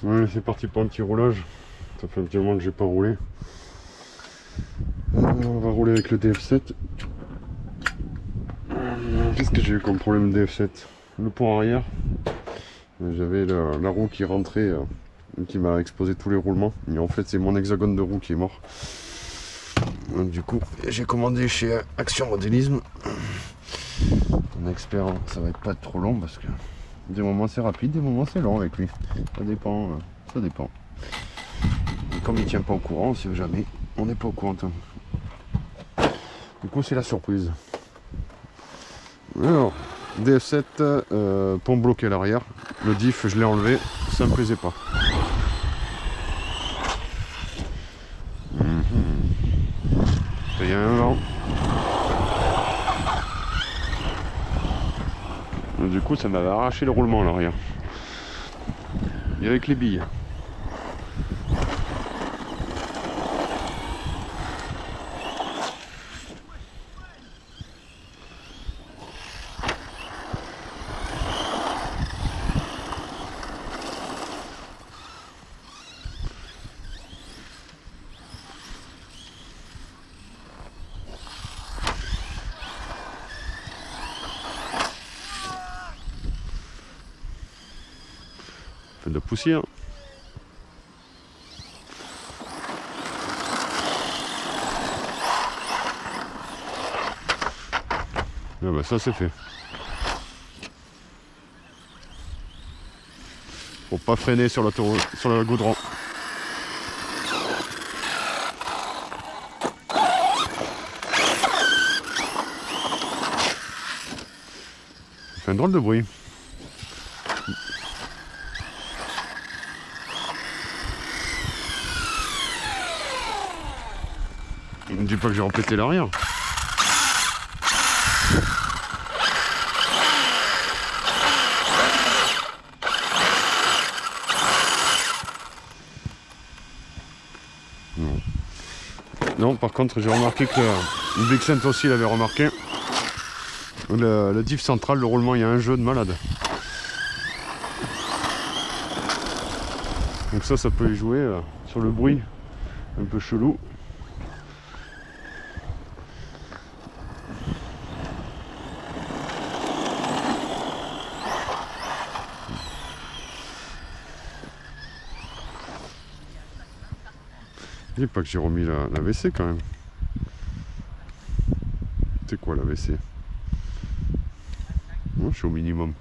Ouais, c'est parti pour un petit roulage. Ça fait un petit moment que j'ai pas roulé. On va rouler avec le DF7. Qu'est-ce que j'ai eu comme problème DF7? Le pont arrière. J'avais la roue qui rentrait, qui m'a exposé tous les roulements. Et en fait, c'est mon hexagone de roue qui est mort. Donc, du coup, j'ai commandé chez Action Modélisme. En espérant que ça va pas être trop long parce que des moments c'est rapide, des moments c'est long avec lui. Ça dépend, ça dépend. Et comme il tient pas au courant, on sait jamais. On n'est pas au courant. Du coup, c'est la surprise. Alors, DF7, pont bloqué à l'arrière. Le diff, je l'ai enlevé, ça me plaisait pas. Il y a un vent. Du coup, ça m'avait arraché le roulement à l'arrière. Et avec les billes. Fait de la poussière. Ah bah ça c'est fait. Faut pas freiner sur le goudron. Ça fait un drôle de bruit. Ne dis pas que j'ai rempété l'arrière. Non. Non, par contre, j'ai remarqué que le Vixent aussi l'avait remarqué. Le diff central, le roulement, il y a un jeu de malade. Donc ça peut y jouer sur le bruit un peu chelou. Il n'est pas que j'ai remis la WC quand même. C'est quoi la WC? Non, je suis au minimum.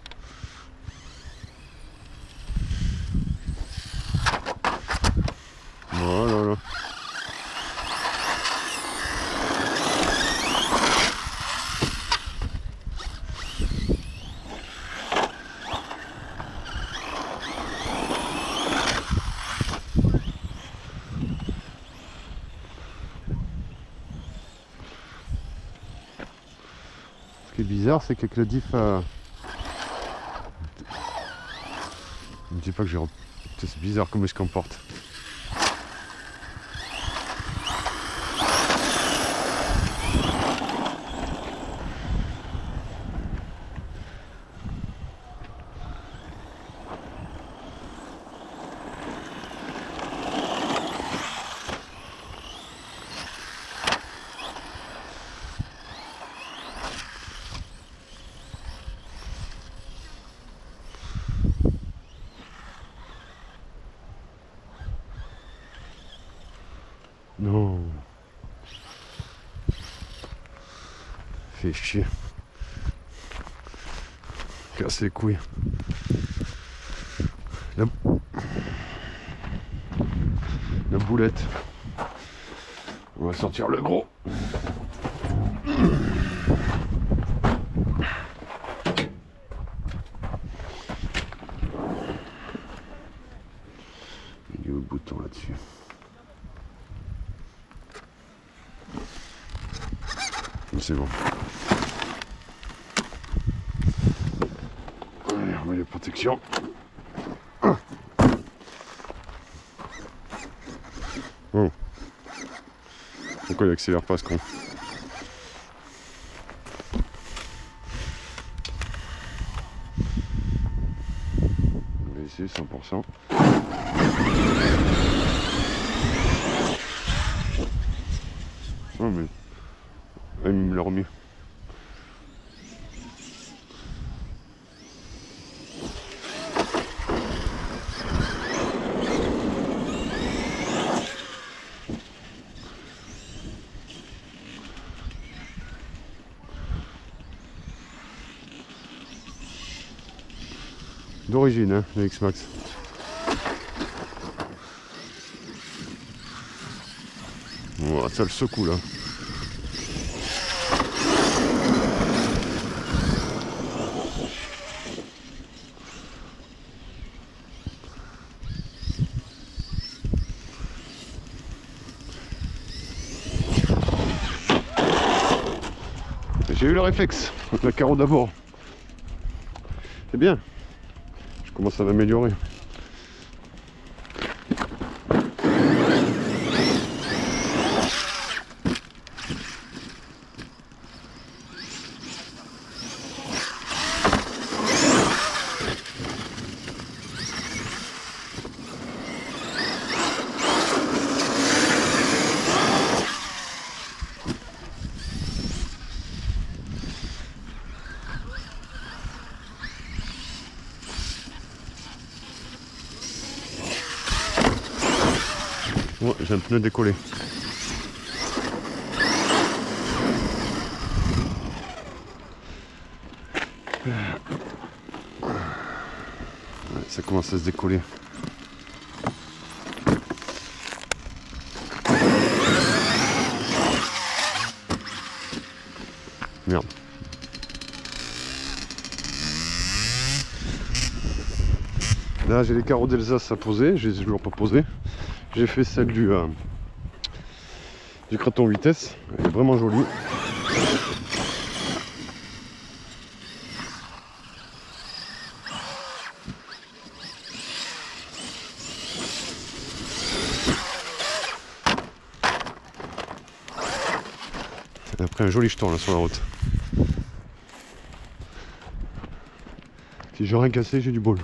Voilà. Là. Ce qui est bizarre, c'est qu'avec le diff... Je ne dis pas que j'ai... C'est bizarre comment il se comporte. Non. Fait chier. Casse les couilles. La boulette. On va sortir le gros. Il y a le bouton là-dessus. C'est bon. Allez, on met les protections. Oh. Pourquoi il accélère pas ce con? On va essayer 100%. Oh mais il me l'a remis. D'origine, hein, le X-Max. Oh, ça le secoue là. J'ai eu le réflexe, la carreau d'abord. C'est bien. Je commence à m'améliorer. Ouais, j'ai un pneu décollé. Ouais, ça commence à se décoller. Merde. Là j'ai les carreaux d'Alsace à poser, je les ai toujours pas posés. J'ai fait celle du Kraton vitesse, elle est vraiment jolie. Et après un joli jeton là sur la route. Si j'ai rien cassé, j'ai du bol.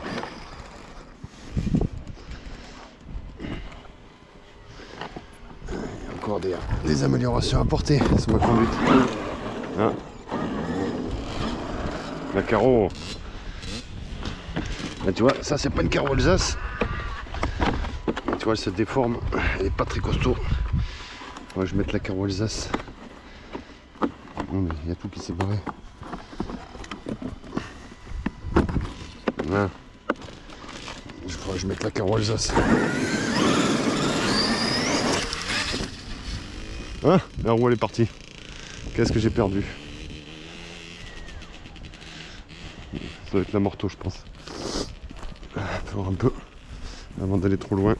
Encore des améliorations à apporter sur ma conduite. Hein, la carreau. Là, tu vois, ça c'est pas une carreau Alsace. Tu vois, elle se déforme, elle est pas très costaud. Ouais, je vais mettre la carreau Alsace. Non, mais il y a tout qui s'est barré. Voilà. Je crois que je vais mettre la carreau Alsace. Ah, la roue elle est partie. Qu'est-ce que j'ai perdu? Ça doit être la morteau, je pense. On va voir un peu avant d'aller trop loin.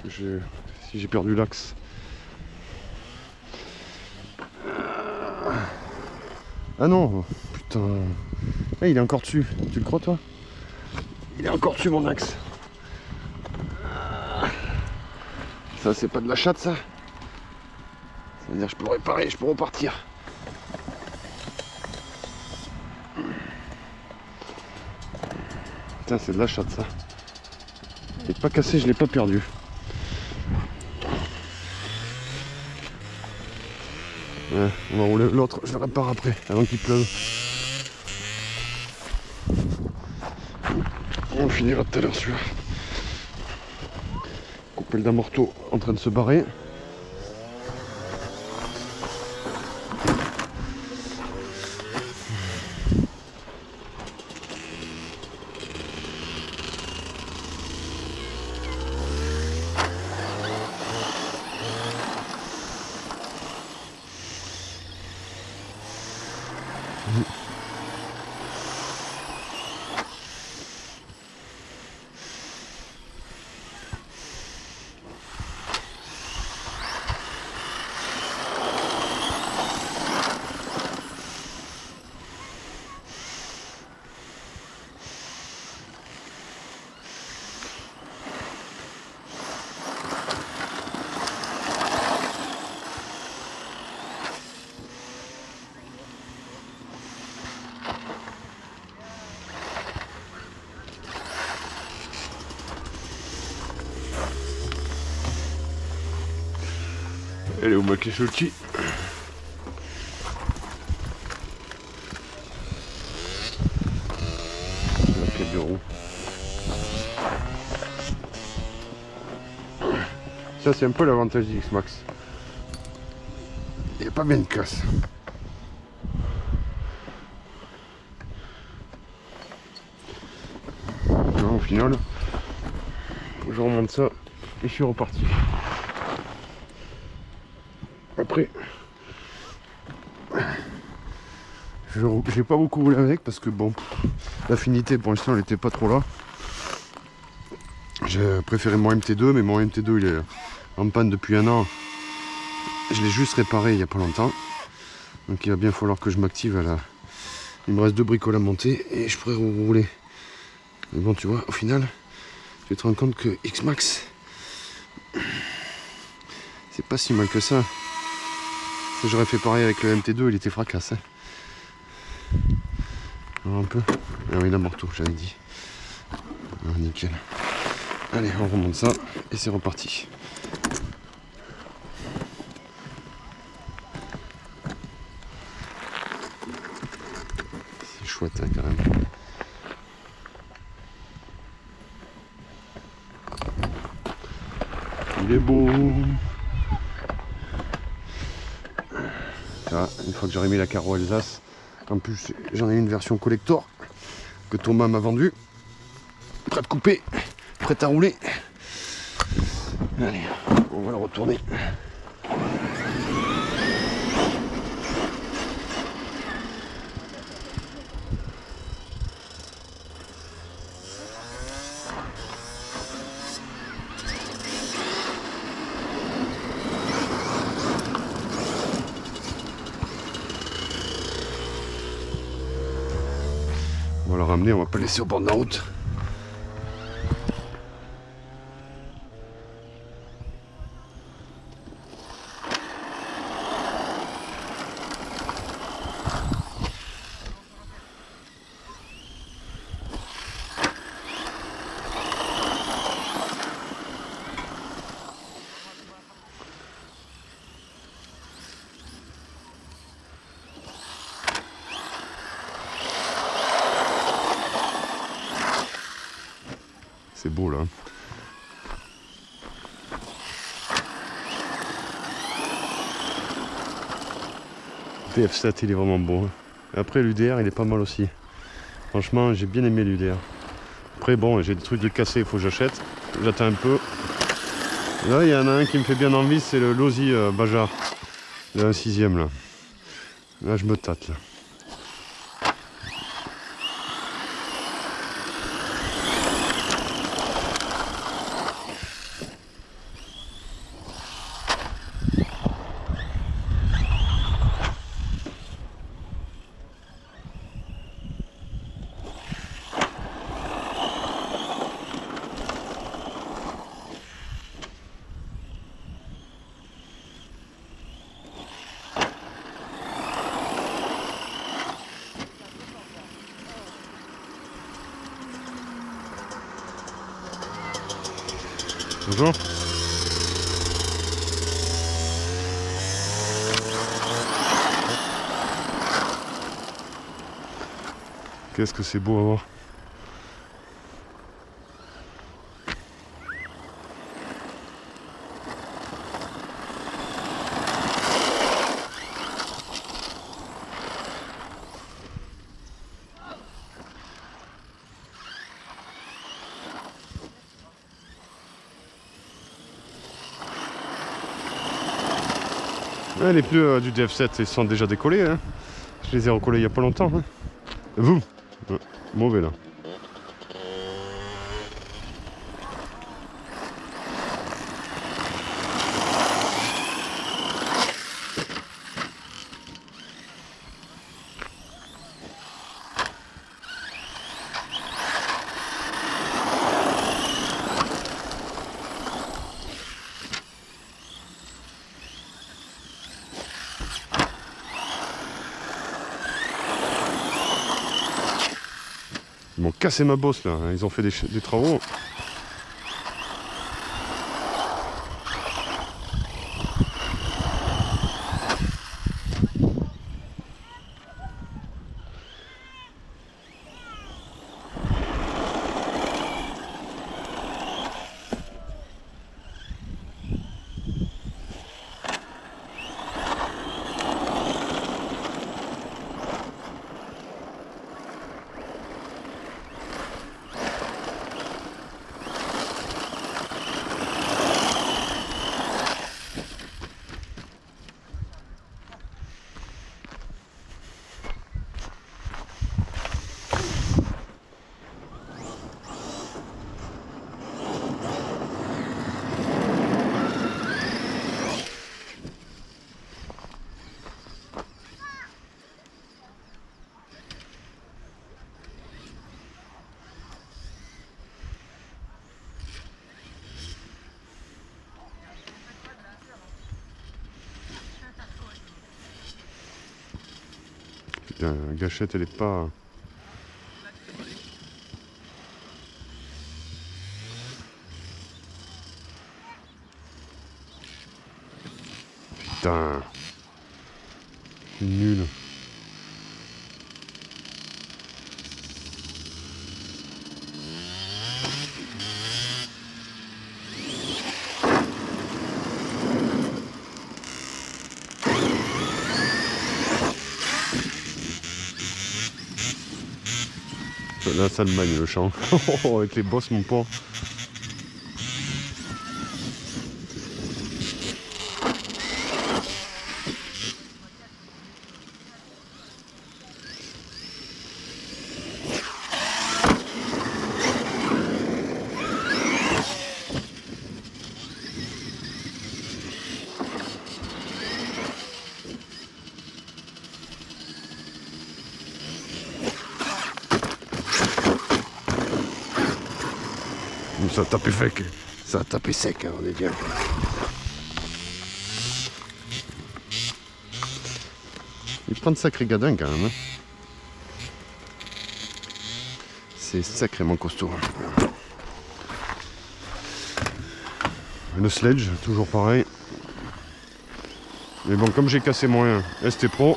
Si j'ai perdu l'axe. Ah non, putain. Ah, il est encore dessus. Tu le crois toi? Il est encore dessus mon axe. Ça c'est pas de la chatte ça. Ça veut dire que je peux réparer, je peux repartir. Putain, c'est de la chatte ça. Il n'est pas cassé, je l'ai pas perdu. Ouais, on va rouler l'autre, je le répare après, avant qu'il pleuve. On finira tout à l'heure celui-là. Coupelle d'amorto en train de se barrer. Elle est où ma Keshuchi? La pièce de roue. Ça c'est un peu l'avantage du X-Max. Il n'y a pas bien de casse. Non, au final, je remonte ça et je suis reparti. Après, j'ai pas beaucoup roulé avec parce que bon, l'affinité pour l'instant elle était pas trop là. J'ai préféré mon MT2, mais mon MT2 il est en panne depuis un an. Je l'ai juste réparé il y a pas longtemps. Donc il va bien falloir que je m'active à la... Il me reste 2 bricoles à monter et je pourrais rouler. Mais bon, tu vois, au final, tu te rends compte que X-Max, c'est pas si mal que ça. Si j'aurais fait pareil avec le MT2, il était fracasse. Hein. Alors un peu. Ah oui, la morteau, j'avais dit. Ah, nickel. Allez, on remonte ça et c'est reparti. C'est chouette hein, quand même. Il est beau. Ça, une fois que j'aurai mis la carreau Alsace, en plus j'en ai une version collector que Thomas m'a vendue. Prête coupée, prête à rouler. Allez, on va le retourner. On va le ramener, on va pas le laisser au bord de la route. C'est beau là. TF7 il est vraiment beau. Après l'UDR il est pas mal aussi. Franchement j'ai bien aimé l'UDR. Après bon j'ai des trucs de casser, il faut que j'achète. J'attends un peu. Là il y en a un qui me fait bien envie, c'est le Losi Bajar. Le 6ème là. Là je me tâte là. Bonjour. Qu'est-ce que c'est beau à voir. Ouais, les pneus du DF7 ils sont déjà décollés. Hein. Je les ai recollés il n'y a pas longtemps. Hein. Vous ouais, mauvais là. Ils m'ont cassé ma bosse là, ils ont fait des travaux. Putain, la gâchette elle est pas... Putain. C'est nul. Là ça le magne le champ. Avec les bosses mon pauvre. Ça a tapé sec, ça a tapé sec, hein, on est bien. Il prend de sacrés gadins quand même. Hein. C'est sacrément costaud. Le sledge, toujours pareil. Mais bon, comme j'ai cassé mon ST Pro,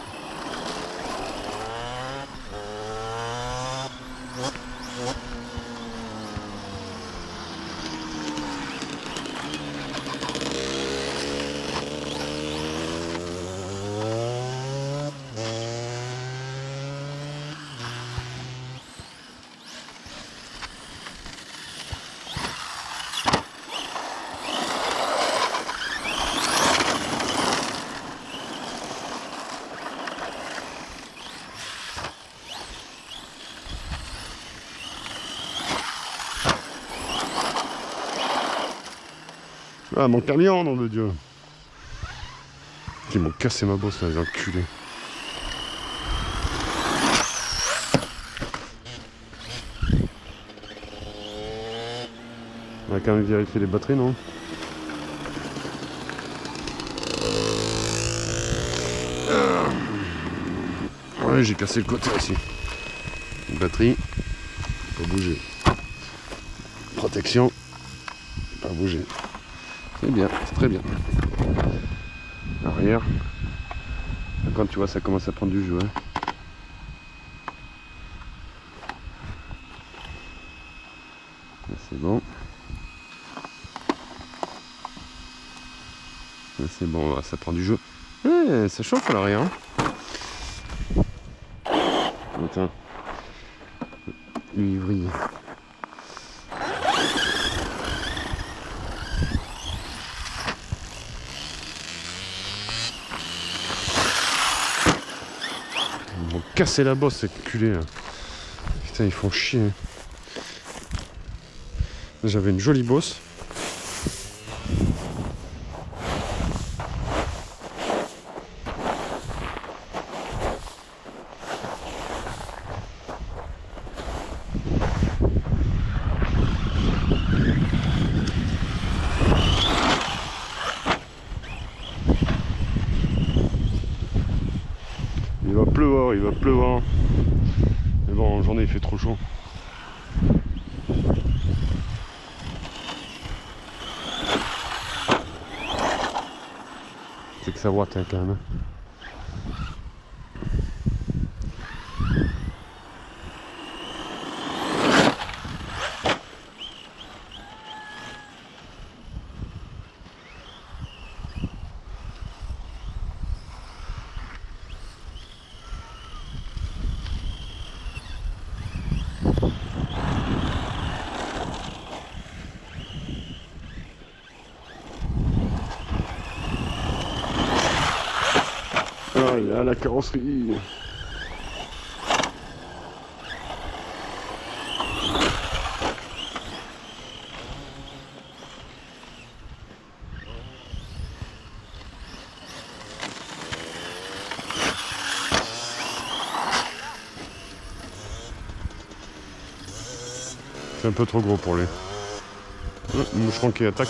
ah mon camion, nom de Dieu. Ils m'ont cassé ma bosse là, les enculés. On va quand même vérifier les batteries, non? Ouais, j'ai cassé le côté aussi. Batterie, pas bouger. Protection, pas bouger. C'est bien, c'est très bien. Arrière. Quand tu vois, ça commence à prendre du jeu. Hein. Là, c'est bon. Là, c'est bon, ça prend du jeu. Ouais, ça chauffe à l'arrière. Hein. Attends. Lui, vrille. Ils vont casser la bosse, ces culés là. Putain, ils font chier. Hein. J'avais une jolie bosse. Il va pleuvoir. Mais bon, en journée il fait trop chaud. C'est que ça roite hein, quand même. Ah, il y a la carrosserie. C'est un peu trop gros pour lui. Moucheron qui attaque.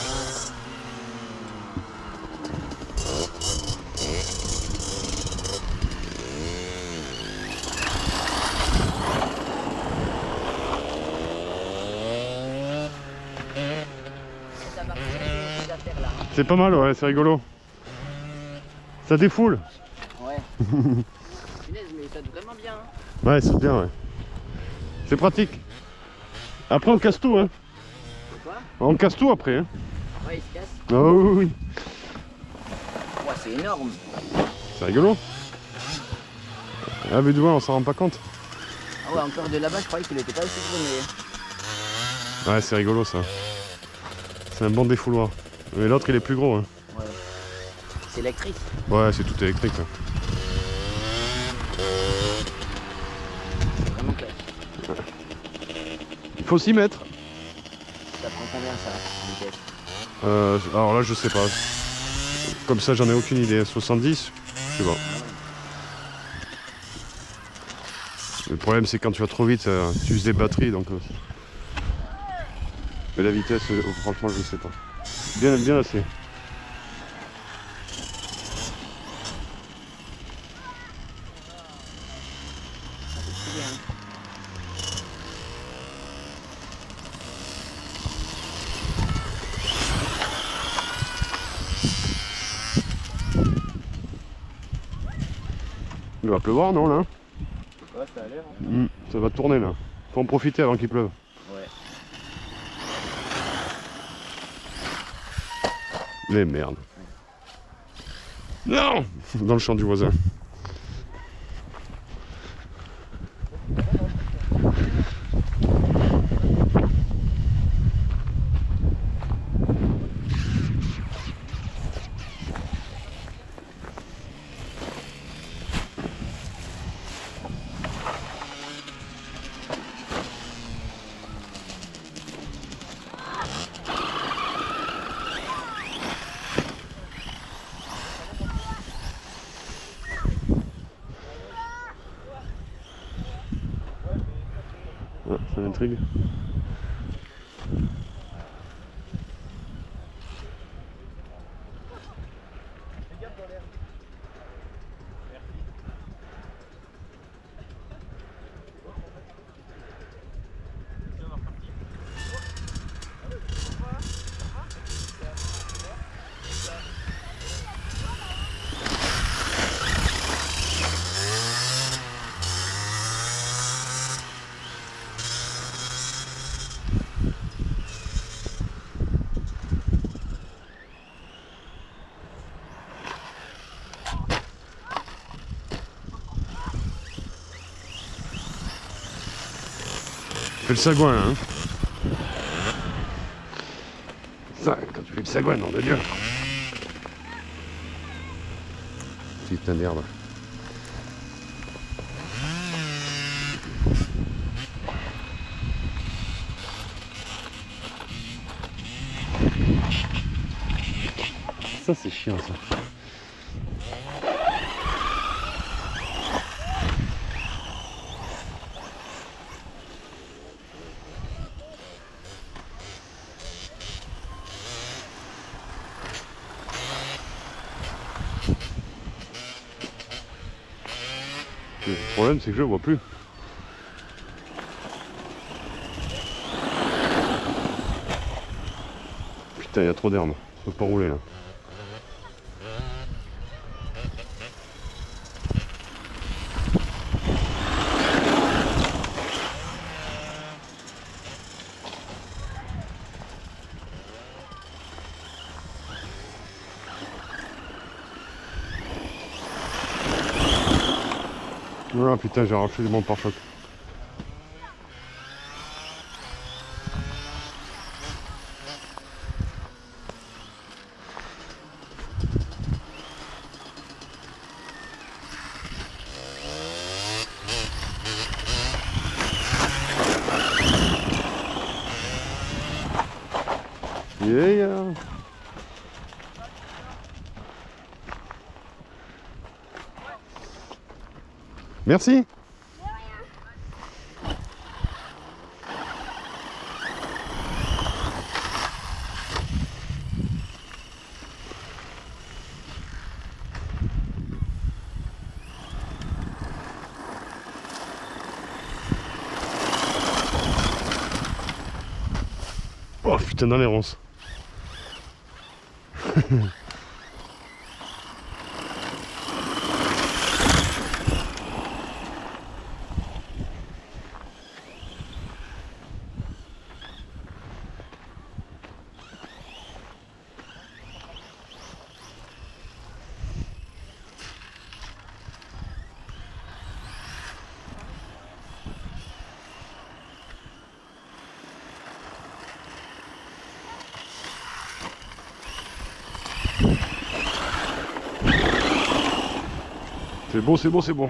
C'est pas mal, ouais, c'est rigolo. Ça défoule. Ouais. Punaise, mais ça doit vraiment bien. Hein. Ouais, c'est bien, ouais. C'est pratique. Après, on casse tout, hein. Quoi? On casse tout après, hein. Ouais, il se casse. Ah oui, oui, oui. Ouais, c'est énorme. C'est rigolo. Ah, mais du moins, on s'en rend pas compte. Ah ouais, encore de là-bas, je croyais qu'il était pas aussi gros, mais... Ouais, c'est rigolo, ça. C'est un bon défouloir. Mais l'autre, il est plus gros, hein. Ouais. C'est électrique. Ouais, c'est tout électrique, là. C'est vraiment clair. Il faut s'y mettre. Ça prend combien, ça, en vitesse? Alors là, je sais pas. Comme ça, j'en ai aucune idée. 70? Je sais pas. Le problème, c'est quand tu vas trop vite, tu uses des batteries, donc... Mais la vitesse, franchement, je sais pas. Bien, bien assez. C'est bien. Il va pleuvoir, non, là? Ouais, ça a l'air. Hein. Ça va tourner, là. Faut en profiter avant qu'il pleuve. Ouais. Mais merde. Non! Dans le champ du voisin. Ah, ça m'intrigue. Fais le sagouin, hein. Ça, quand tu fais le sagouin, nom de Dieu. Putain d'herbe. Ça, c'est chiant, ça. Le problème, c'est que je le vois plus. Putain, il y a trop d'herbe. Je peux pas rouler là. Ah putain, j'ai arraché mon pare-choc. Yeah. Merci. Oh putain, dans les ronces. C'est bon, c'est bon, c'est bon.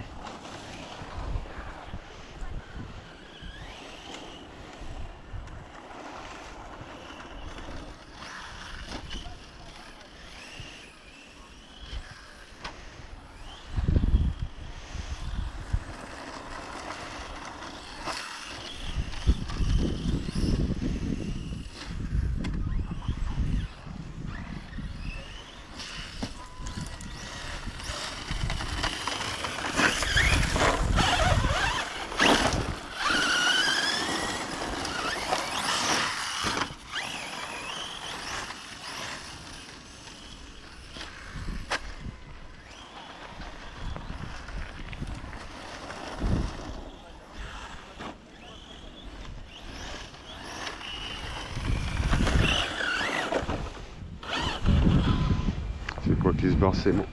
C'est quoi qui se barre, c'est bon.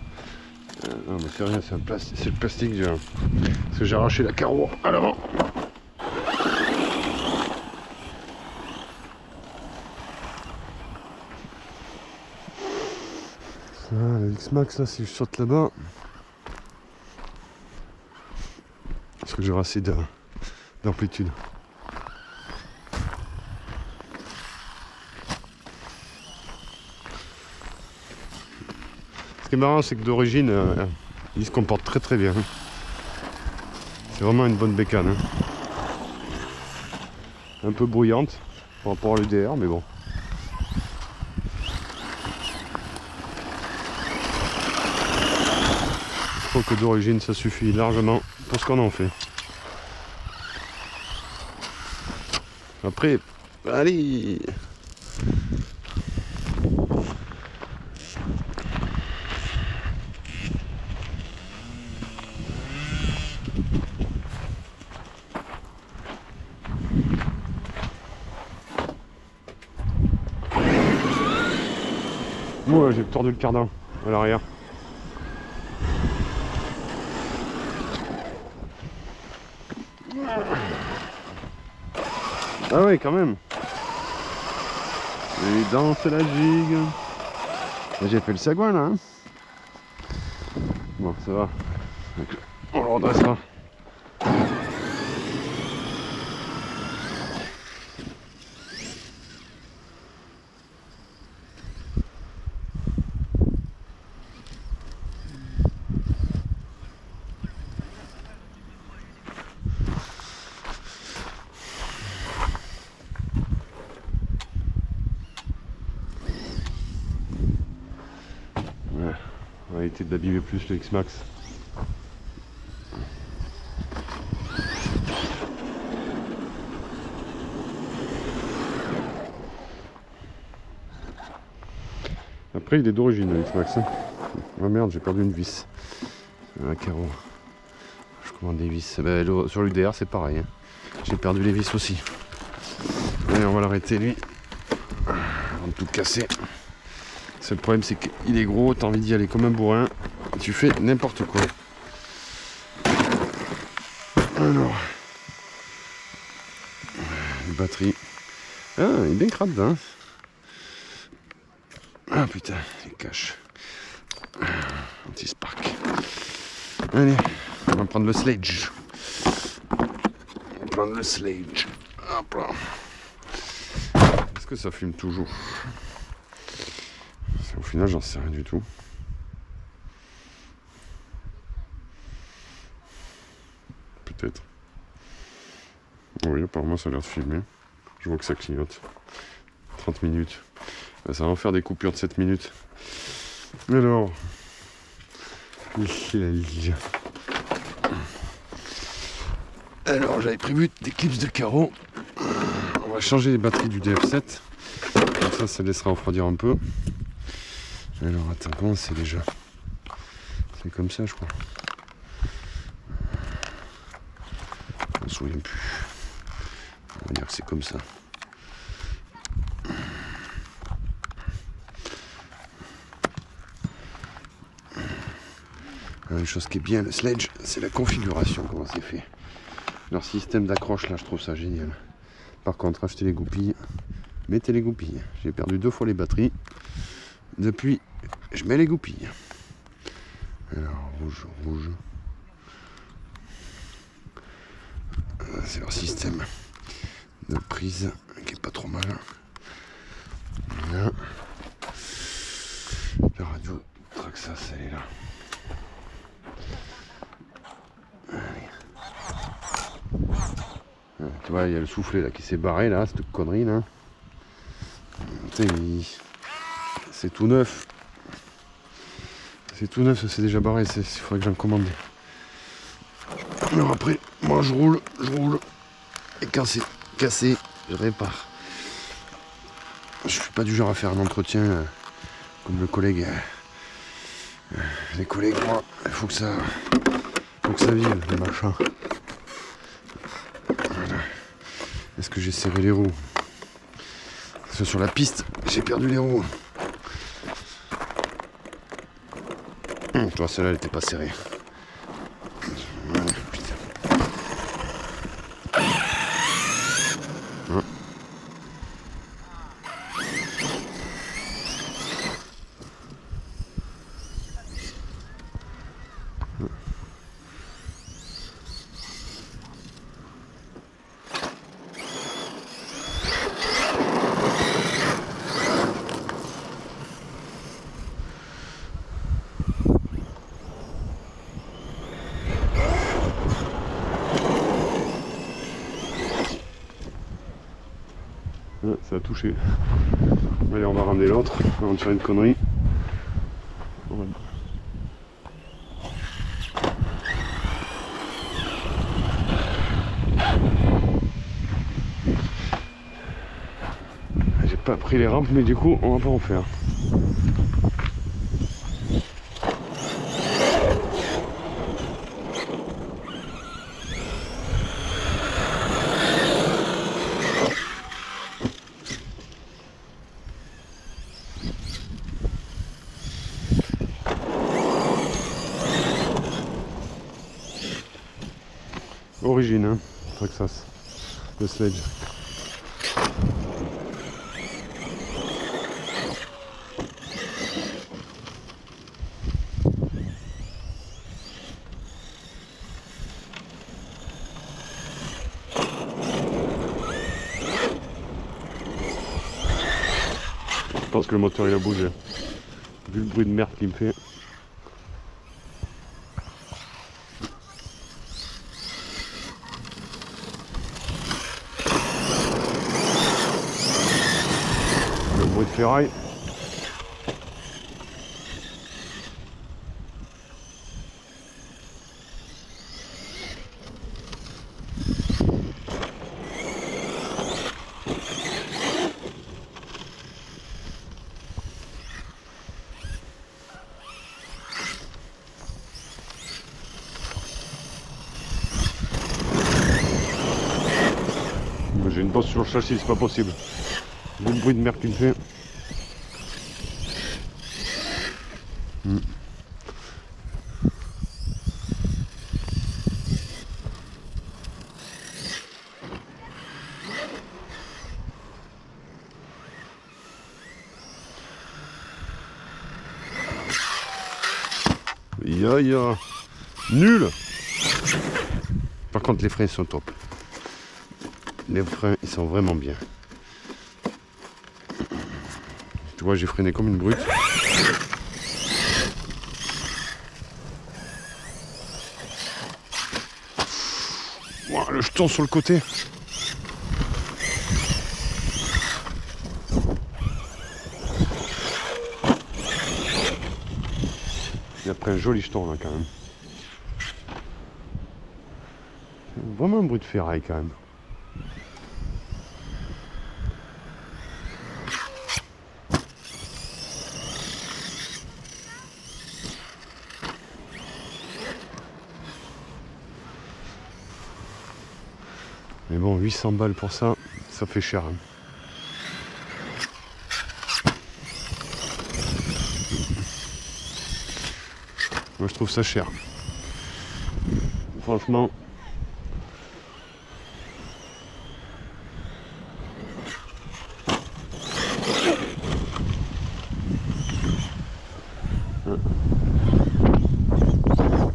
Non mais c'est rien, c'est le plastique parce que j'ai arraché la carreau à l'avant. Ah, la X-Max là, si je saute là-bas, parce que j'aurai assez d'amplitude. Ce qui est marrant, c'est que d'origine, il se comporte très très bien. C'est vraiment une bonne bécane. Hein. Un peu bruyante par rapport à l'UDR, mais bon. Je crois que d'origine, ça suffit largement pour ce qu'on en fait. Après, allez! Moi, j'ai tordu le cardan à l'arrière. Ah ouais, quand même. Et danse la gigue. J'ai fait le sagouin là. Hein. Bon, ça va. Donc, on le redressera. On va éviter d'abîmer plus le X-Max. Après il est d'origine le X-Max. Hein. Oh merde, j'ai perdu une vis. Un carreau. Je commande des vis. Ben, sur l'UDR c'est pareil. Hein. J'ai perdu les vis aussi. Allez, on va l'arrêter lui. Avant de tout casser. Le problème c'est qu'il est gros, t'as envie d'y aller comme un bourrin, tu fais n'importe quoi. Alors, les batteries. Ah, il est bien crade hein. Ah putain, il cache. Anti-spark. Allez, on va prendre le sledge. On va prendre le sledge. Hop là. Est-ce que ça fume toujours? Au final, j'en sais rien du tout. Peut-être. Oui, apparemment, ça a l'air de filmer. Je vois que ça clignote. 30 minutes. Ça va en faire des coupures de 7 minutes. Alors. Ici, la ligne. Alors, j'avais prévu des clips de carreaux. On va changer les batteries du DF7. Comme ça laissera refroidir un peu. Alors attends, comment c'est déjà? C'est comme ça, je crois. Je me souviens plus. On va dire que c'est comme ça. Une chose qui est bien, le sledge, c'est la configuration, comment c'est fait. Leur système d'accroche, là, je trouve ça génial. Par contre, achetez les goupilles, mettez les goupilles. J'ai perdu 2 fois les batteries. Depuis, je mets les goupilles. Alors, rouge, rouge. C'est leur système de prise qui est pas trop mal. Voilà. La radio Traxxas, elle est là. Tu vois, il y a le soufflet là qui s'est barré là, cette connerie là. C'est tout neuf. C'est tout neuf, ça s'est déjà barré, il faudrait que j'en commande. Alors après, moi je roule. Et quand c'est cassé, je répare. Je suis pas du genre à faire un entretien comme le collègue. Les collègues, moi, il faut que ça vive, le machin. Voilà. Est-ce que j'ai serré les roues? Parce que sur la piste, j'ai perdu les roues. Toi, celle-là, elle était pas serrée. Voilà, putain. Ça a touché. Allez, on va ramener l'autre avant de faire une connerie. J'ai pas pris les rampes, mais du coup, on va pas en faire. Origine, hein, Traxxas, le sledge. Je pense que le moteur il a bougé. Vu le bruit de merde qu'il me fait. Le bruit de ferraille. J'ai une bosse sur le châssis, c'est pas possible. Vu le bruit de merde qu'il me fait. Ya. Nul. Par contre les freins sont top. Les freins ils sont vraiment bien. Tu vois, j'ai freiné comme une brute. Wow, le jeton sur le côté. Il a pris un joli jeton là quand même. Vraiment un bruit de ferraille quand même. Mais bon, 800 balles pour ça, ça fait cher. Hein. Moi je trouve ça cher. Franchement.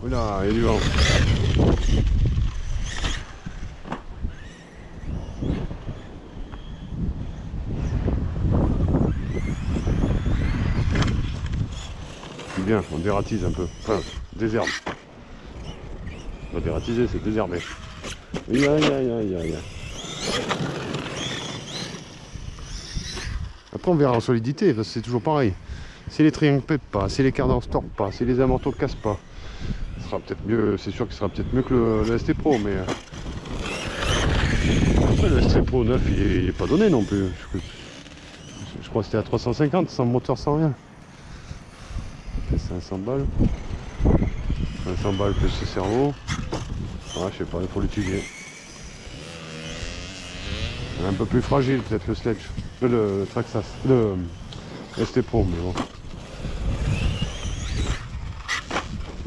Oula, il y a du vent. C'est bien, on dératise un peu. Enfin, désherbe. Pas dératiser, c'est désherber. Aïe aïe aïe aïe aïe. Après on verra en solidité, parce que c'est toujours pareil. Si les triangles pètent pas, si les cardans se tordent pas, si les amortos cassent pas, ce sera peut-être mieux, c'est sûr qu'il sera peut-être mieux que le ST Pro, mais après, le ST Pro 9 il est pas donné non plus. Je crois que c'était à 350, sans moteur, sans rien. C'est 500 balles. 500 balles plus ce cerveau. Ouais, je sais pas, il faut l'étudier. Un peu plus fragile peut-être le Sledge, le Traxxas, le ST Pro, mais bon.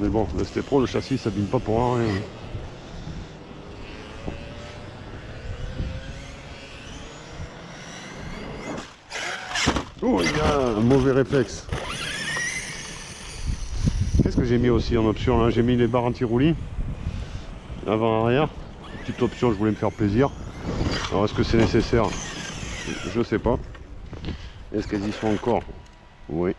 Mais bon, le ST Pro, le châssis s'abîme pas pour rien. Oh, il y a un mauvais réflexe. Qu'est-ce que j'ai mis aussi en option là? J'ai mis les barres anti-roulis, avant-arrière. Petite option, je voulais me faire plaisir. Alors est-ce que c'est nécessaire? Je sais pas. Est-ce qu'elles y sont encore? Oui.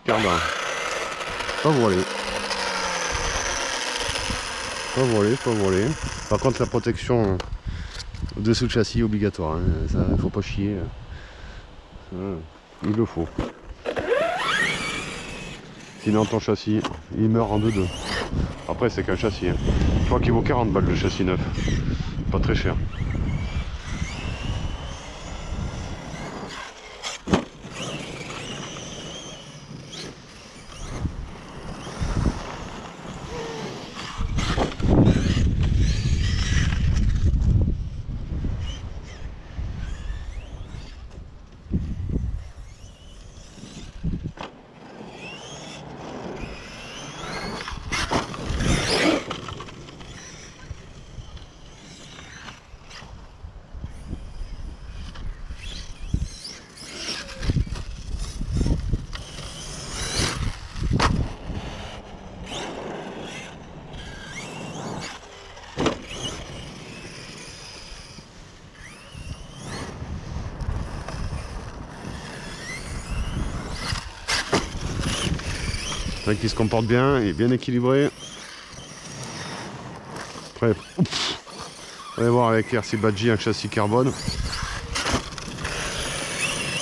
Cardin. Pas voilé. Pas voilé, pas voilé. Par contre la protection dessous le châssis obligatoire. Hein. Ça, faut pas chier. Il le faut. Sinon ton châssis, il meurt en 2-2. Après c'est qu'un châssis. Hein. Je crois qu'il vaut 40 balles le châssis neuf. Pas très cher. Qui se comporte bien, il est bien équilibré. Après, on va voir avec RC Badgie un châssis carbone.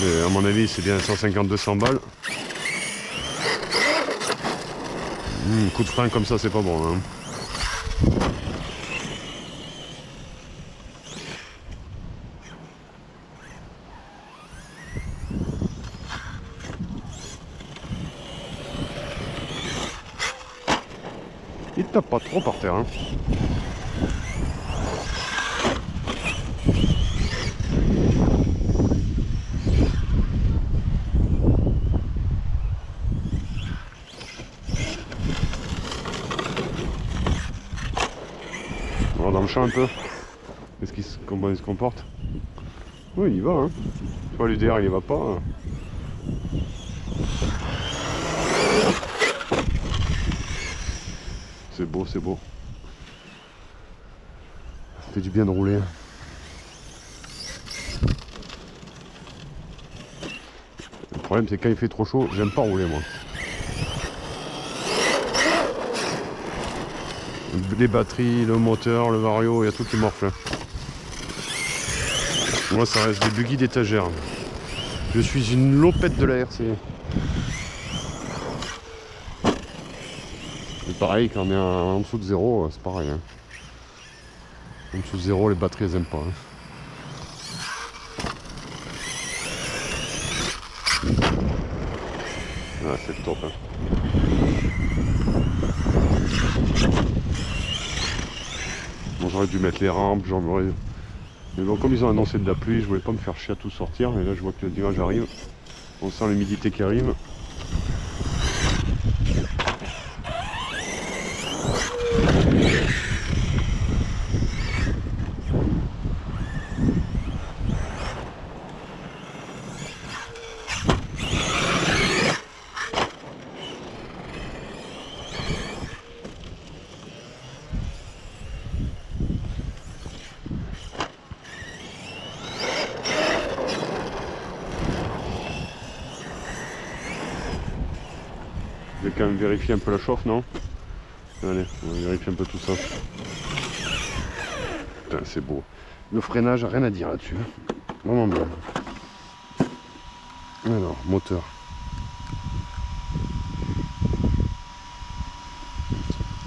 Mais à mon avis, c'est bien 150-200 balles. Coup de frein comme ça, c'est pas bon. Hein. Il tape pas trop par terre. Hein. On va dans le champ un peu. Comment il se comporte? Oui, il y va. Hein. Soit l'UDR il y va pas. Hein. C'est beau, c'est beau. Ça fait du bien de rouler. Le problème c'est que quand il fait trop chaud, j'aime pas rouler moi. Les batteries, le moteur, le vario, il y a tout qui morfle. Moi ça reste des buggy d'étagère. Je suis une lopette de la RC. C'est pareil quand on est en dessous de zéro, c'est pareil. Hein. En dessous de zéro, les batteries elles aiment pas. Hein. Ah, c'est le top. Hein. Bon, j'aurais dû mettre les rampes, mais bon, comme ils ont annoncé de la pluie, je voulais pas me faire chier à tout sortir. Mais là, je vois que le dimanche arrive. On sent l'humidité qui arrive. Je vais quand même vérifier un peu la chauffe, non? Allez, on va vérifier un peu tout ça. Putain, c'est beau. Le freinage, rien à dire là-dessus. Vraiment bien. Alors, moteur.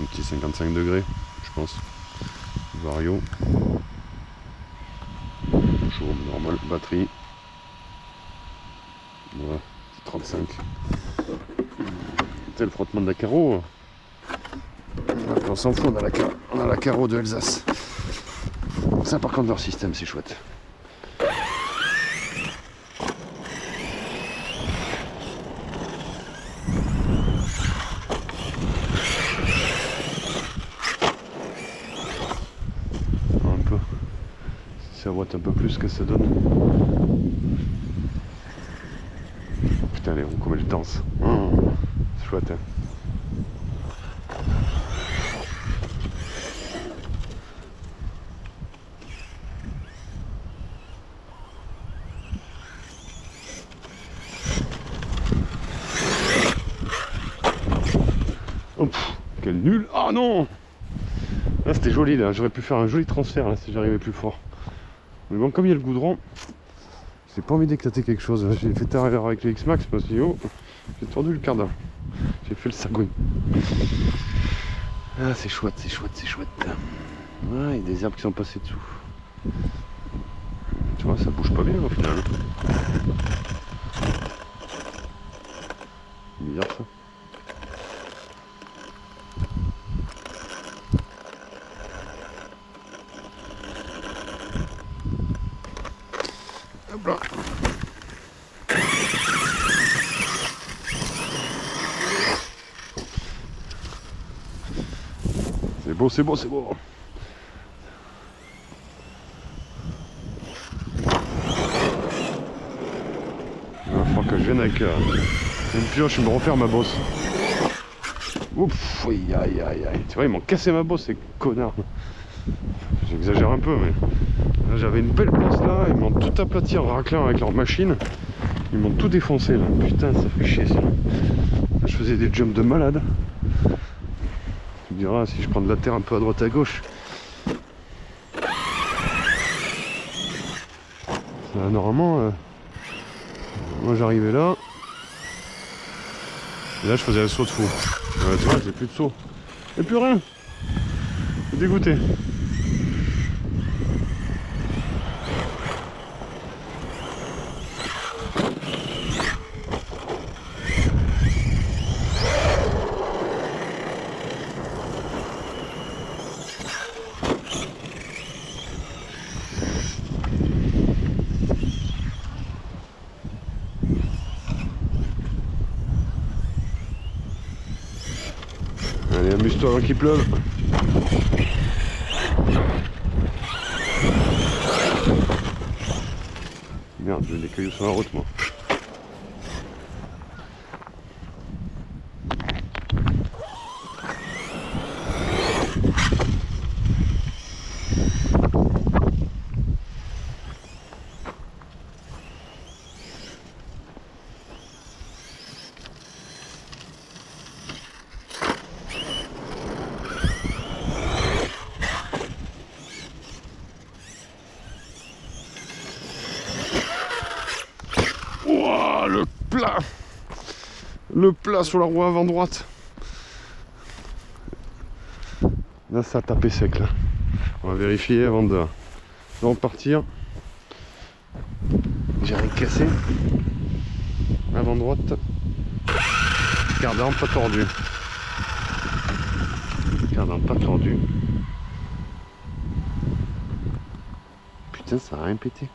Un petit 55 degrés, je pense. Vario. Chaud, normal. Batterie. Voilà, 35. C'est le frottement de la carreau. On s'en fout, on a la carreau de Alsace. Ça par contre leur système c'est chouette. Un peu. Si ça boite un peu plus que ça donne. Putain les roues comme elles dansent. C'est chouette hein. Oh, quel nul! Ah non! Là c'était joli là, j'aurais pu faire un joli transfert là si j'arrivais plus fort. Mais bon, comme il y a le goudron, j'ai pas envie d'éclater quelque chose. J'ai fait tard avec le X-Max parce que oh, j'ai tordu le cardan. J'ai fait le sagouin. Ah c'est chouette, c'est chouette, c'est chouette. Ah, il y a des herbes qui sont passées dessous. Tu vois, ça bouge pas bien au final. Bizarre ça. Hop là. C'est beau, c'est beau, c'est beau. Il va falloir que je vienne avec une pioche et me refaire ma bosse. Ouf, aïe aïe aïe aïe. Tu vois, ils m'ont cassé ma bosse, ces connards. J'exagère un peu, mais j'avais une belle bosse là, ils m'ont tout aplati en raclant avec leur machine. Ils m'ont tout défoncé là. Putain, ça fait chier ça. Là, je faisais des jumps de malade. Tu me diras si je prends de la terre un peu à droite à gauche. Ça, normalement, moi j'arrivais là. Et là je faisais un saut de fou. Tu vois, j'ai plus de saut. Et plus rien. Je suis dégoûté. Allez, amuse-toi avant qu'il pleuve. Merde, j'ai des cailloux sur la route moi. Ouah, le plat! Le plat sur la roue avant droite. Là, ça a tapé sec là. On va vérifier avant de repartir. J'ai rien cassé. Avant droite. Cardan pas tordu. Cardan pas tordu. Putain, ça a rien pété.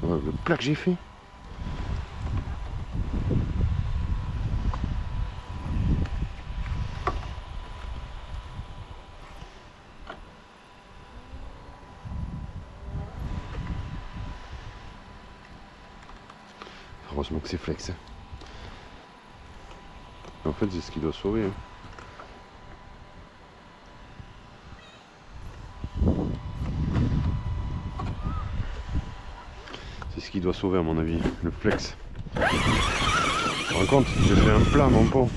Le plat que j'ai fait. Heureusement que c'est flex. En fait, c'est ce qui doit sauver. Hein. C'est ce qui doit sauver à mon avis, le flex. Tu te rends compte, j'ai fait un plat mon pont.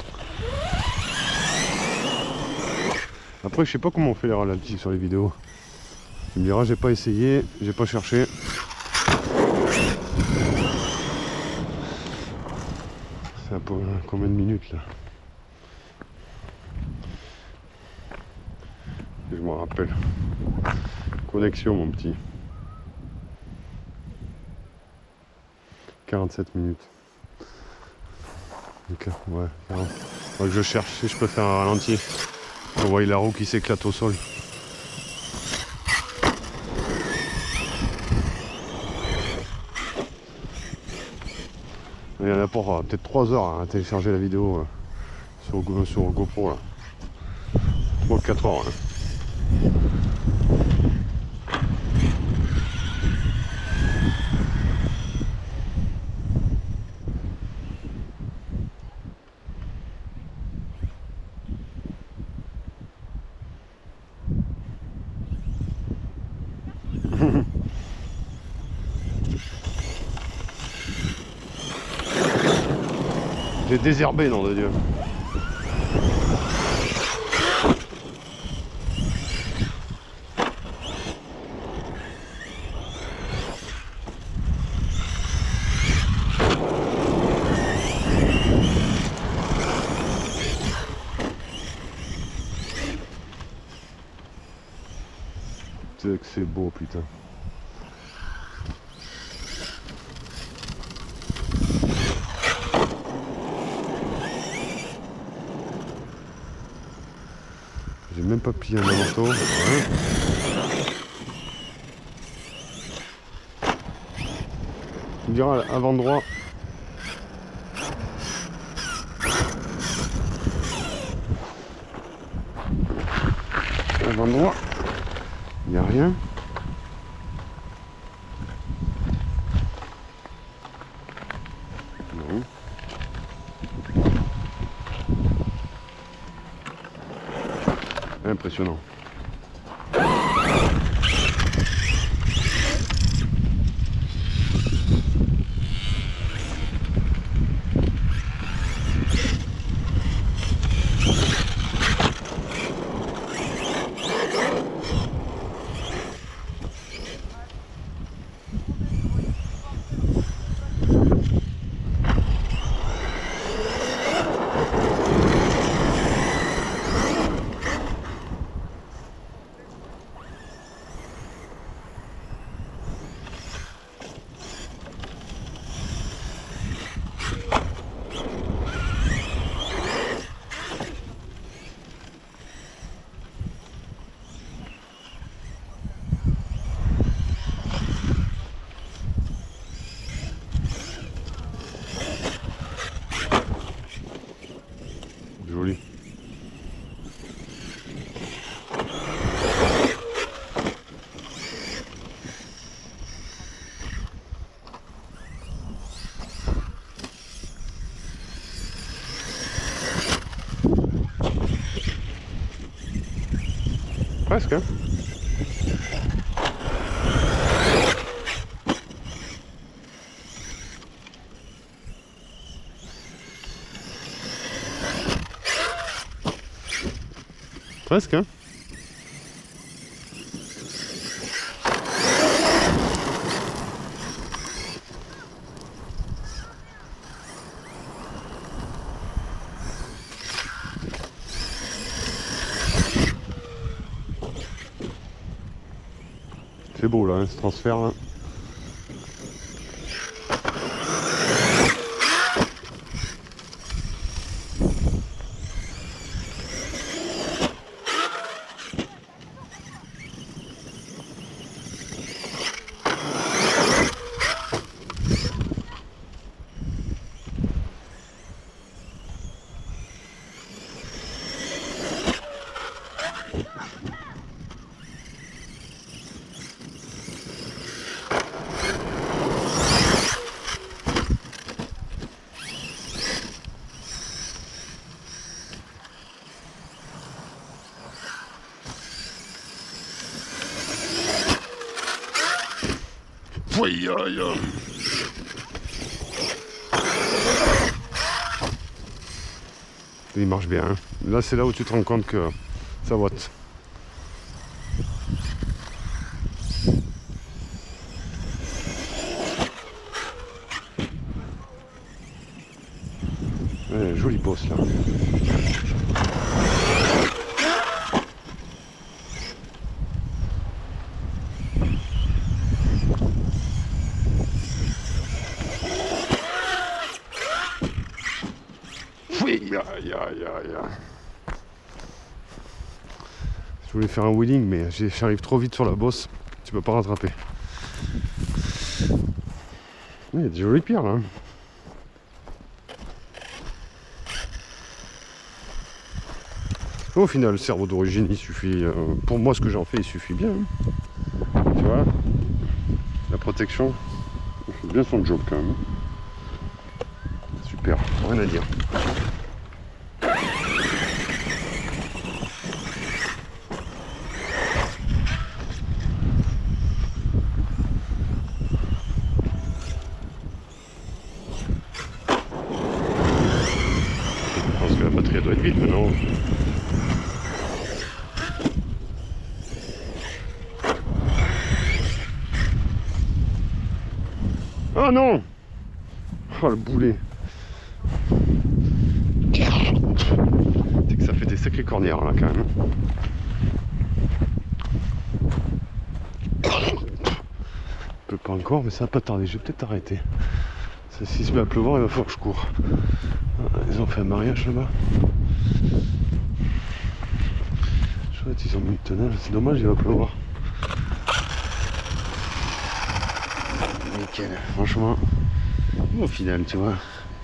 Après je sais pas comment on fait les ralentis sur les vidéos. Tu me diras, j'ai pas essayé, j'ai pas cherché. C'est à combien de minutes là? Je me rappelle. Connexion mon petit. 47 minutes. Ok, ouais, ouais, je cherche si je peux faire un ralenti. On voit la roue qui s'éclate au sol. Il y en a pour peut-être 3 heures à télécharger la vidéo sur GoPro là. 3 ou 4 heures. Hein. J'ai désherbé, nom de Dieu. C'est que c'est beau, putain. J'ai même pas plié un manteau. Ouais. Tu me diras avant droit. Avant droit. Il n'y a rien. Non. Impressionnant. Joli. Presque, hein. Presque, hein. C'est beau là, hein, ce transfert là. Aïe, aïe, aïe. Il marche bien. Hein. Là, c'est là où tu te rends compte que ça boite. Ouais, jolie bosse là. Oui, aïe, aïe, aïe, aïe. Je voulais faire un wheeling, mais j'arrive trop vite sur la bosse. Tu peux pas rattraper. Il y a des jolies pierres là. Au final, le cerveau d'origine, il suffit. Pour moi, ce que j'en fais, il suffit bien. Hein. Tu vois, la protection, il fait bien son job quand même. Super, rien à dire. Je pense que la batterie doit être vide maintenant. Oh non! Oh le boulet! C'est que ça fait des sacrés cornières là quand même. Je peux pas encore, mais ça va pas tarder, je vais peut-être arrêter. S'il se met à pleuvoir, il va falloir que je cours. Ils ont fait un mariage là-bas. Chouette, ils ont mis une tonnelle, c'est dommage, il va pleuvoir. Nickel, franchement. Au final, tu vois,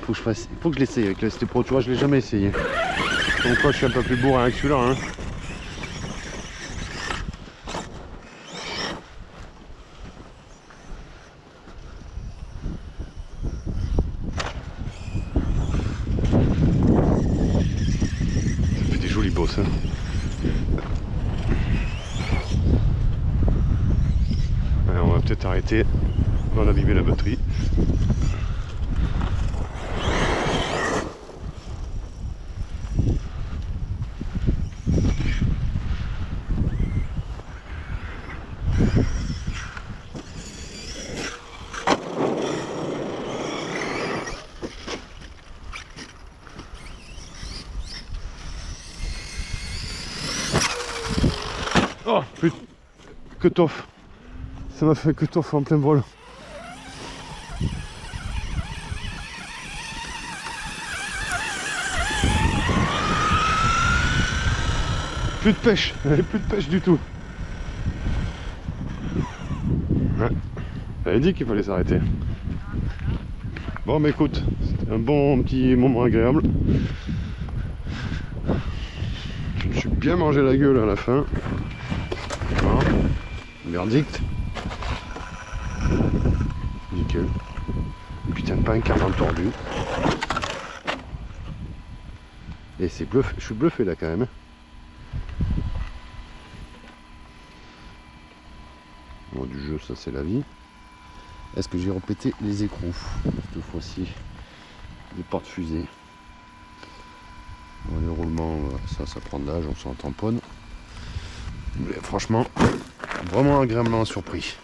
faut que je l'essaye avec le ST Pro, tu vois, je l'ai jamais essayé. Donc quoi, je suis un peu plus bourrin avec celui-là, hein. Ça fait des jolies bosses, hein. Ouais, on va peut-être arrêter, on va abîmer la batterie. Oh, plus que toffe. Ça m'a fait que toffe en plein vol. Plus de pêche, plus de pêche du tout. Ouais. J'avais dit qu'il fallait s'arrêter. Bon, mais écoute, c'était un bon petit moment agréable. Je me suis bien mangé la gueule à la fin. Voilà. Verdict. Nickel. Putain, pas un cadre tordu. Et c'est bluff. Je suis bluffé là quand même. Bon, du jeu, ça c'est la vie. Est-ce que j'ai répété les écrous cette fois-ci? Les portes-fusées. Bon, les roulements, ça prend de l'âge, on s'en tamponne. Mais franchement, vraiment agréablement surpris.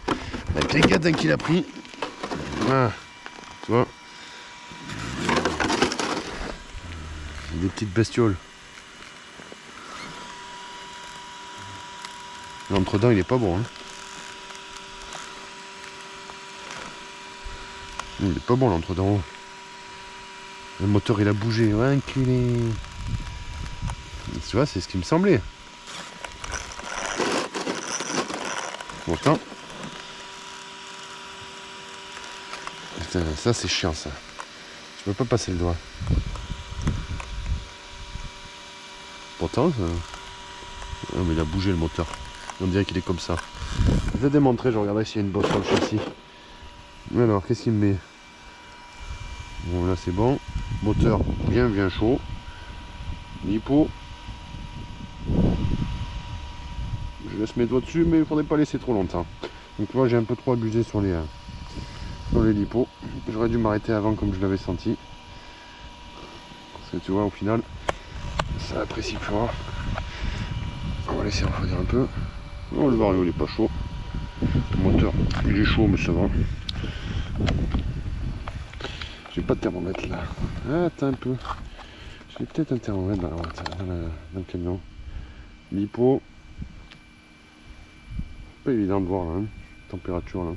Avec les gadins qu'il a pris. Ah, tu vois. Des petites bestioles. L'entre-dents, il est pas bon. Hein. Il est pas bon l'entre-dents. Le moteur il a bougé, ouais, enculé. Tu vois, c'est ce qui me semblait. Pourtant. Putain, ça c'est chiant ça. Je peux pas passer le doigt. Pourtant, ça... Ah, mais il a bougé le moteur. On dirait qu'il est comme ça. Je vais démontrer, je regarderai s'il y a une bosse sur le châssis. Alors, qu'est-ce qu'il me met? Bon, là c'est bon. Moteur bien chaud. Lipo. Je laisse mes doigts dessus, mais il faudrait pas laisser trop longtemps. Donc là, j'ai un peu trop abusé sur les sur l'hélipo. J'aurais dû m'arrêter avant comme je l'avais senti. Parce que tu vois, au final, ça apprécie plus fort. On va laisser refroidir un peu. Oh, le vario il est pas chaud. Le moteur il est chaud mais ça va. J'ai pas de thermomètre là. Ah, attends un peu. J'ai peut-être un thermomètre dans le camion. L'hypo. Pas évident de voir là, hein. Température là.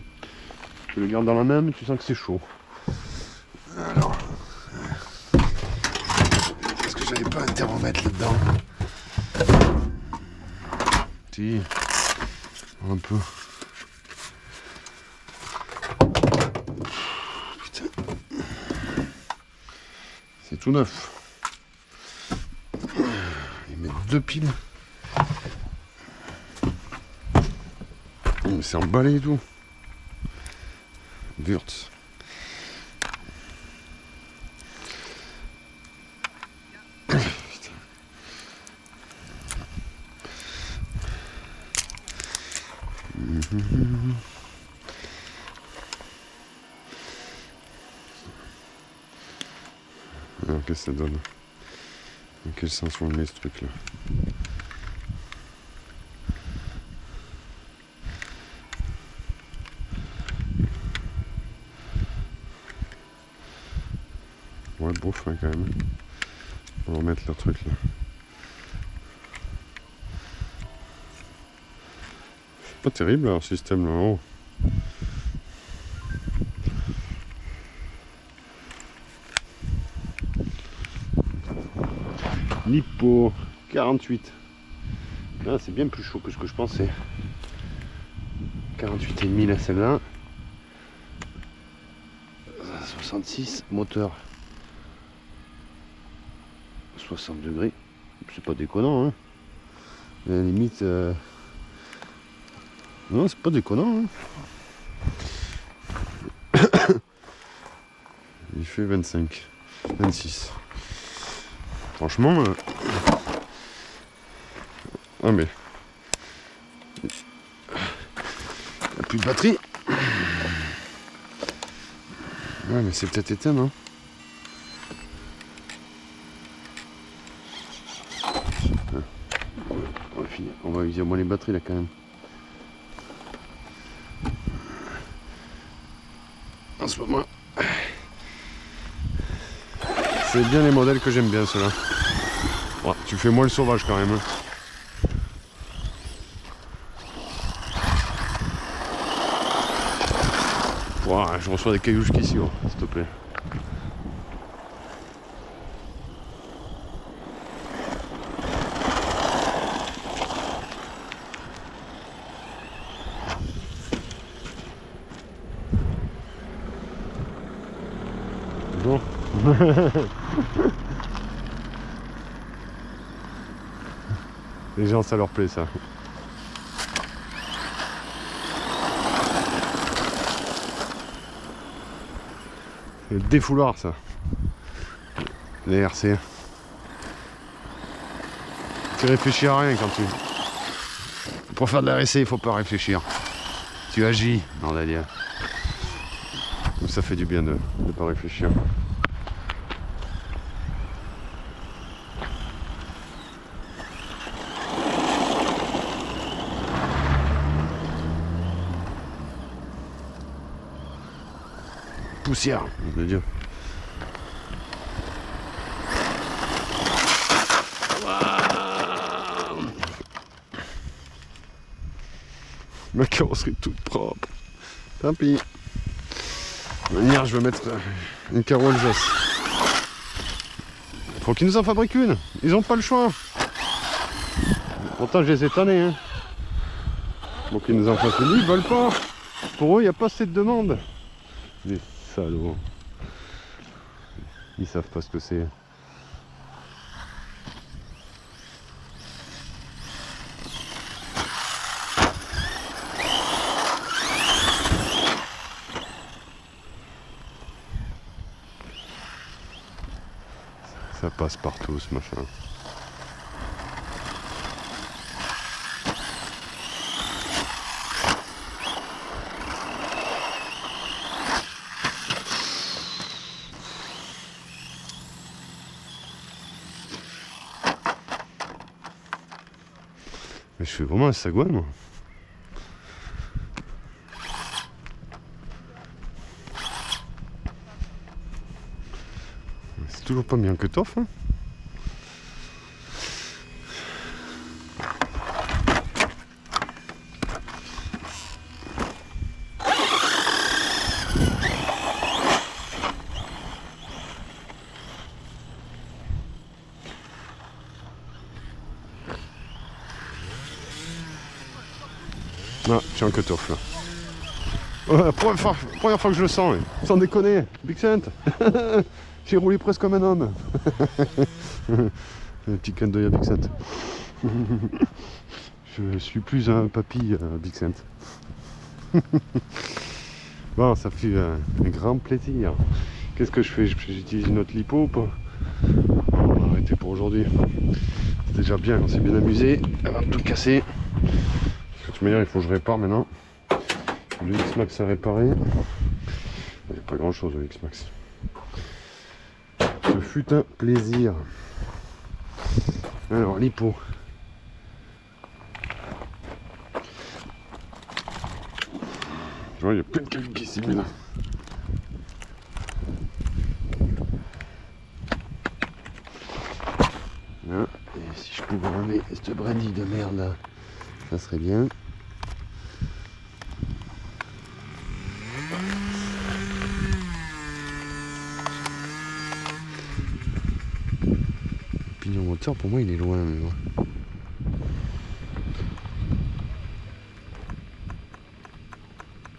Tu le gardes dans la main mais tu sens que c'est chaud. Alors. Est-ce que j'avais pas un thermomètre là-dedans? Si. Un peu. Putain. C'est tout neuf. Ils mettent 2 piles. C'est emballé et tout. Wurtz. Alors qu'est-ce que ça donne? Dans quel sens on met ce truc là? Ouais, bouffe hein, quand même. On va remettre le truc là. C'est pas terrible leur système là. Oh. L'hypo 48. Ah, c'est bien plus chaud que ce que je pensais. 48,5 la celle-là. 66 moteur. 60 degrés. C'est pas déconnant hein. À la limite non c'est pas déconnant hein. Il fait 25 26. Franchement ah mais il n'y a plus de batterie. Ouais mais c'est peut-être éteint hein. On va finir. On va utiliser au moins les batteries là quand même. En ce moment c'est bien les modèles que j'aime bien ceux-là. Ouais, tu fais moins le sauvage quand même. Wow, je reçois des cailloux jusqu'ici, oh, s'il te plaît. Bon. Les gens, ça leur plaît ça. C'est le défouloir ça. Les RC. Tu réfléchis à rien quand tu... Pour faire de la RC, il faut pas réfléchir. Tu agis dans la ligne. Ça fait du bien de ne pas réfléchir. Poussière, on veut dire. Ma carrosserie toute propre. Tant pis. Hier, je vais mettre une carreau Alsace. Faut qu'ils nous en fabriquent une. Ils ont pas le choix. Pourtant, je les ai tannés. Hein. Faut qu'ils nous en fassent une. Ils veulent pas. Pour eux, il n'y a pas assez de demande. Les salauds. Ils savent pas ce que c'est. Ça passe partout ce machin. Je fais vraiment un sagouin, moi. C'est toujours pas bien que tof, hein. Ah, j'ai un cut-off là. Ouais, première fois que je le sens, ouais. Sans déconner, Big Saint. J'ai roulé presque comme un homme. Un petit clin d'œil à Big Saint. Je suis plus un papy Big Saint. Bon, ça fait un grand plaisir. Qu'est-ce que je fais? J'utilise une autre lipo ou pas? On va arrêter pour aujourd'hui. C'est déjà bien, on s'est bien amusé. Avant de tout casser. De toute manière, il faut que je répare maintenant. Le X-Max à réparer. Il n'y a pas grand chose au X-Max. Ce fut un plaisir. Alors, l'hippo. Je vois, il y a plein de cailloux ici, mais là. Là. Et si je pouvais enlever cette brindille de merde là, ça serait bien. Le pignon moteur, pour moi, il est loin. Mais bon.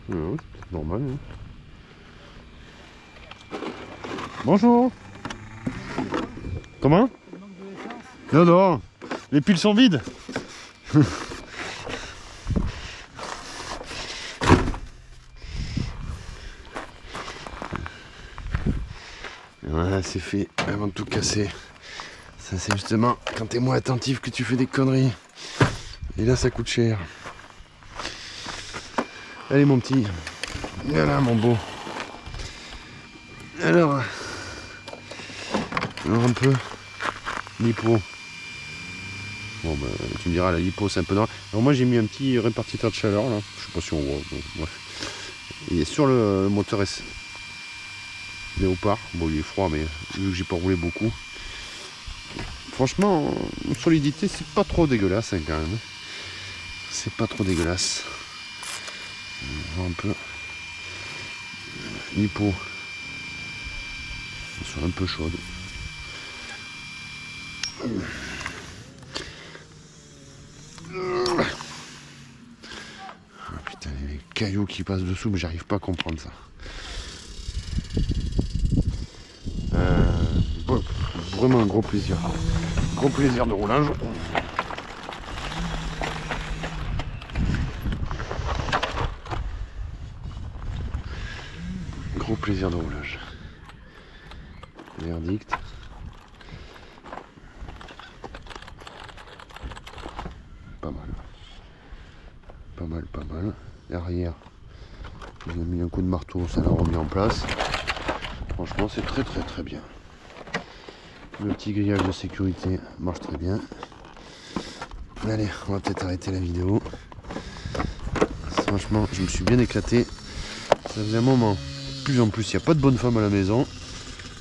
Ouais, c'est peut-être normal. Hein. Bonjour. Comment? Non, non, les piles sont vides. Voilà, c'est fait avant de tout casser. Ça, c'est justement quand t'es moins attentif que tu fais des conneries. Et là, ça coûte cher. Allez, mon petit. Voilà, mon beau. Alors un peu l'hippo. Bon, bah, tu me diras, la lipo, c'est un peu normal. Alors, moi, j'ai mis un petit répartiteur de chaleur là. Je sais pas si on voit. Donc, bref. Il est sur le moteur S. Léopard. Bon, il est froid, mais vu que j'ai pas roulé beaucoup. Franchement, en solidité, c'est pas trop dégueulasse hein, quand même. C'est pas trop dégueulasse. On voit un peu. L'hippo. Elles sont un peu chaudes. Oh, putain, les cailloux qui passent dessous, mais j'arrive pas à comprendre ça. Bon, vraiment un gros plaisir. Gros plaisir de roulage. Gros plaisir de roulage. Verdict. Pas mal. Pas mal, pas mal. Derrière, j'ai mis un coup de marteau, ça l'a remis en place. Franchement, c'est très très très bien. Le petit grillage de sécurité marche très bien. Allez, on va peut-être arrêter la vidéo. Franchement, je me suis bien éclaté. Ça faisait un moment. De plus en plus, il n'y a pas de bonne femme à la maison.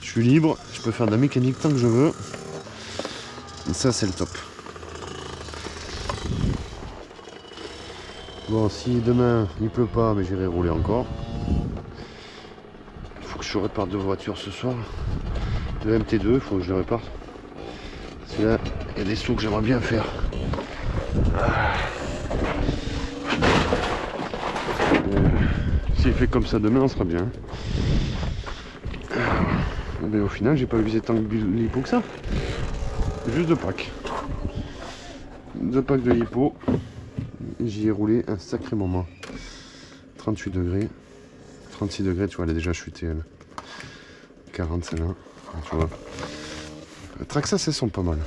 Je suis libre, je peux faire de la mécanique tant que je veux. Et ça, c'est le top. Bon, si demain il pleut pas, mais j'irai rouler encore. Il faut que je répare 2 voitures ce soir. Le MT2, il faut que je le répare. Parce que là, il y a des sauts que j'aimerais bien faire. S'il fait comme ça demain, on sera bien. Mais au final, j'ai pas visé tant de lipo que ça. Juste 2 packs. 2 packs de lipo. J'y ai roulé un sacré moment. 38 degrés. 36 degrés, tu vois, elle a déjà chuté, elle. 40, celle-là. Tu vois. Traxxas, elles sont pas mal.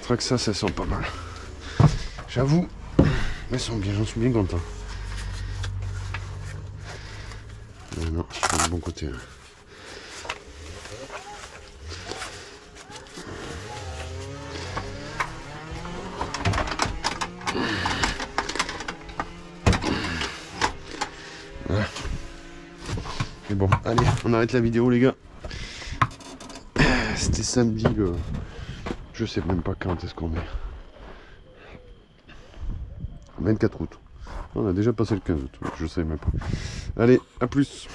Traxxas, elles sont pas mal. J'avoue, elles sont bien, j'en suis bien content. Non, je suis du bon côté. Voilà. Et bon, allez, on arrête la vidéo les gars. C'était samedi le... Je sais même pas quand est-ce qu'on est. 24 août. On a déjà passé le 15 août, je sais même pas. Allez, à plus.